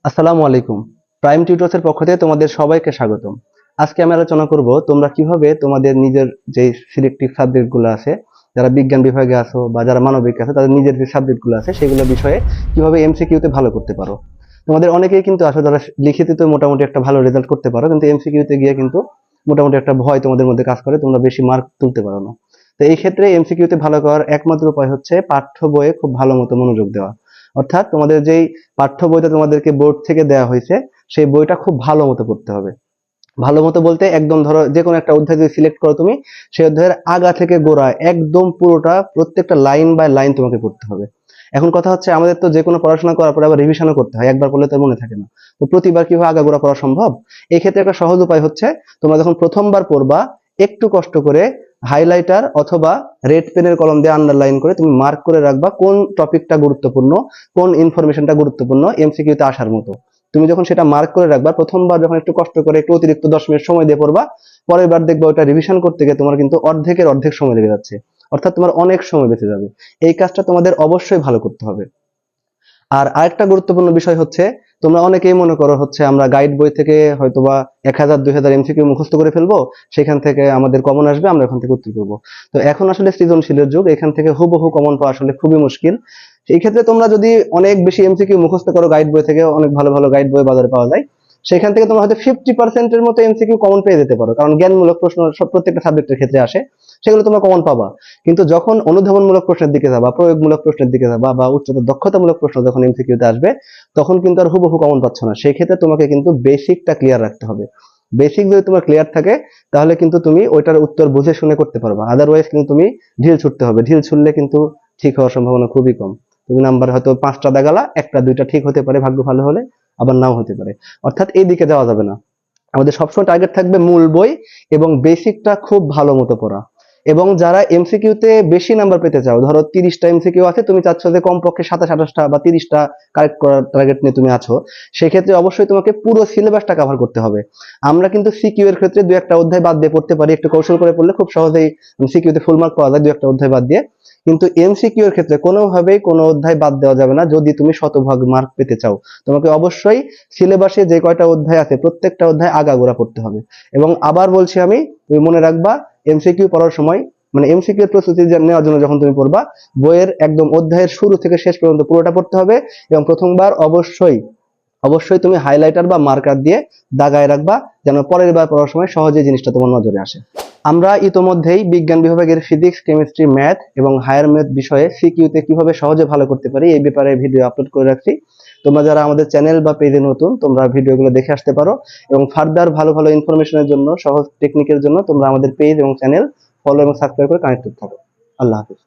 আসসালামু আলাইকুম। প্রাইম টিউটরসের পক্ষ থেকে তোমাদের সবাইকে স্বাগতম। আজকে আমি আলোচনা করব তোমরা কিভাবে তোমাদের নিজের যে সিলেক্টিভ সাবজেক্ট গুলো আছে, যারা বিজ্ঞান বিভাগে আছো বা যারা মানবিক আছে, তাদের নিজের যে সাবজেক্ট গুলো আছে সেগুলো বিষয়ে কিভাবে এমসিকিউ তে ভালো করতে পারো। তোমাদের অনেকেই কিন্তু আসলে যারা লিখিত মোটামুটি একটা ভালো রেজাল্ট করতে পারো, কিন্তু এমসিকিউ তে গিয়ে কিন্তু মোটামুটি একটা ভয় তোমাদের মধ্যে কাজ করে, তোমরা বেশি মার্ক তুলতে পারো না। তো এই ক্ষেত্রে এমসিকিউ তে ভালো করার একমাত্র উপায় হচ্ছে পাঠ্য বইয়ে খুব ভালো মতো মনোযোগ দেওয়া। অর্থাৎ তোমাদের যেই পাঠ্য বইটা তোমাদেরকে বোর্ড থেকে দেওয়া হয়েছে সেই বইটা খুব ভালো মতো পড়তে হবে। ভালো মতো বলতে একদম ধরো যে কোনো একটা অধ্যায় যদি সিলেক্ট করো তুমি, সেই অধ্যায়ের আগা থেকে গোড়া একদম পুরোটা প্রত্যেকটা লাইন বাই লাইন তোমাকে পড়তে হবে। এখন কথা হচ্ছে আমাদের তো যে কোনো পড়াশোনা করার পরে আবার রিভিশনও করতে হয়, একবার পড়লে তো আর মনে থাকে না। তো প্রতিবার কিভাবে আগাগোড়া পড়া সম্ভব? এই ক্ষেত্রে একটা সহজ উপায় হচ্ছে, তোমরা যখন প্রথমবার পড়বা একটু কষ্ট করে হাইলাইটার অথবা রেড পেনের কলম দিয়ে আন্ডারলাইন করে তুমি মার্ক করে রাখবা কোন টপিকটা গুরুত্বপূর্ণ, কোন ইনফরমেশনটা গুরুত্বপূর্ণ এমসিকিউতে আসার মতো। তুমি যখন সেটা মার্ক করে রাখবা, প্রথমবার যখন একটু কষ্ট করে একটু অতিরিক্ত 10 মিনিট সময় দিয়ে পড়বা, পরের বার দেখবা ওটা রিভিশন করতে গিয়ে তোমার কিন্তু অর্ধেকের অর্ধেক সময় লেগে যাচ্ছে। অর্থাৎ তোমার অনেক সময় বেঁচে যাবে। এই কাজটা তোমাদের অবশ্যই ভালো করতে হবে। আর আরেকটা গুরুত্বপূর্ণ বিষয় হচ্ছে, তোমরা অনেকেই মনে করো হচ্ছে আমরা গাইড বই থেকে হয়তোবা 1000 2000 এমসিকিউ মুখস্থ করে ফেলবো, সেখান থেকে আমাদের কমন আসবে, আমরা ওখান থেকে উত্তর করবো। তো এখন আসলে সৃজনশীলের যুগ, এখান থেকে হুবহু কমন পাওয়া আসলে খুবই মুশকিল। এই ক্ষেত্রে তোমরা যদি অনেক বেশি এমসিকিউ মুখস্থ করো, গাইড বই থেকে অনেক ভালো ভালো গাইড বই বাজারে পাওয়া যায়, সেখান থেকে তোমরা হয়তো 50% মতো এমসিকিউ কমন পেয়ে যেতে পারো, কারণ জ্ঞানমূলক প্রশ্ন সব প্রত্যেকটা সাবজেক্টের ক্ষেত্রে আসে, সেগুলো তোমরা কমন পাবা। কিন্তু যখন অনুধাবনমূলক প্রশ্নের দিকে যাবা, প্রয়োগমূলক প্রশ্নের দিকে যাবা, বা উচ্চতর দক্ষতামূলক প্রশ্ন যখন এমসিকিউতে আসবে, তখন কিন্তু আর হুবহু কমন পাচ্ছ না। সেই ক্ষেত্রে তোমাকে কিন্তু বেসিকটা ক্লিয়ার রাখতে হবে। বেসিক যদি তোমার ক্লিয়ার থাকে, তাহলে কিন্তু তুমি ওইটার উত্তর বুঝে শুনে করতে পারবা। আদারওয়াইজ কিন্তু তুমি ঢিল ছুটতে হবে, ঢিল ছুটলে কিন্তু ঠিক হওয়ার সম্ভাবনা খুবই কম। তুমি নাম্বার হয়তো 5টা দাগালা, 1টা 2টা ঠিক হতে পারে, ভাগ্য ভালো হলে, আবার নাও হতে পারে। অর্থাৎ এই দিকে যাওয়া যাবে না। আমাদের সবসময় টার্গেট থাকবে মূল বই এবং বেসিকটা খুব ভালো মতো পড়া। এবং যারা এমসিকিউ তে বেশি নাম্বার পেতে চাও, ধরো 30টা এমসিকিউ আছে, তুমি চাচ্ছ যে কমপক্ষে 27 28টা বা 30টা কারেক্ট করার টার্গেট নিয়ে তুমি আছো, সেক্ষেত্রে অবশ্যই তোমাকে পুরো সিলেবাসটা কভার করতে হবে। আমরা কিন্তু সিকিউ এর ক্ষেত্রে 2-1টা অধ্যায় বাদ দিয়ে পড়তে পারি, একটু কৌশল করে পড়লে খুব সহজেই সিকিউ তে ফুল মার্ক পাওয়া যায় 2-1টা অধ্যায় বাদ দিয়ে। কিন্তু এমসিকিউ এর ক্ষেত্রে কোনোভাবেই কোনো অধ্যায় বাদ দেওয়া যাবে না যদি তুমি শতভাগ মার্ক পেতে চাও। তোমাকে অবশ্যই সিলেবাসে যে কয়টা অধ্যায় আছে প্রত্যেকটা অধ্যায় আগাগোড়া পড়তে হবে। এবং আবার বলছি আমি, তুমি মনে রাখবা, এমসিকিউ পড়ার সময়, মানে এমসিকিউ এর প্রস্তুতি নেওয়ার জন্য যখন তুমি পড়বা, বইয়ের একদম অধ্যায়ের শুরু থেকে শেষ পর্যন্ত পুরোটা পড়তে হবে। এবং প্রথমবার অবশ্যই অবশ্যই তুমি হাইলাইটার বা মার্কার দিয়ে দাগায় রাখবা, যেন পরের বার পড়ার সময় সহজেই জিনিসটা তোমার নজরে আসে। আমরা ইতোমধ্যেই বিজ্ঞান বিভাগের ফিজিক্স, কেমিস্ট্রি, ম্যাথ এবং হায়ার ম্যাথ বিষয়ে সিকিউতে কিভাবে সহজে ভালো করতে পারি এই ব্যাপারে ভিডিও আপলোড করে রাখছি। তোমরা যারা আমাদের চ্যানেল বা পেজে নতুন, তোমরা ভিডিওগুলো দেখে আসতে পারো। এবং ফার্দার ভালো ভালো ইনফরমেশনের জন্য, সহজ টেকনিকের জন্য তোমরা আমাদের পেজ এবং চ্যানেল ফলো এবং সাবস্ক্রাইব করে কানেক্টেড থাকো। আল্লাহ হাফিজ।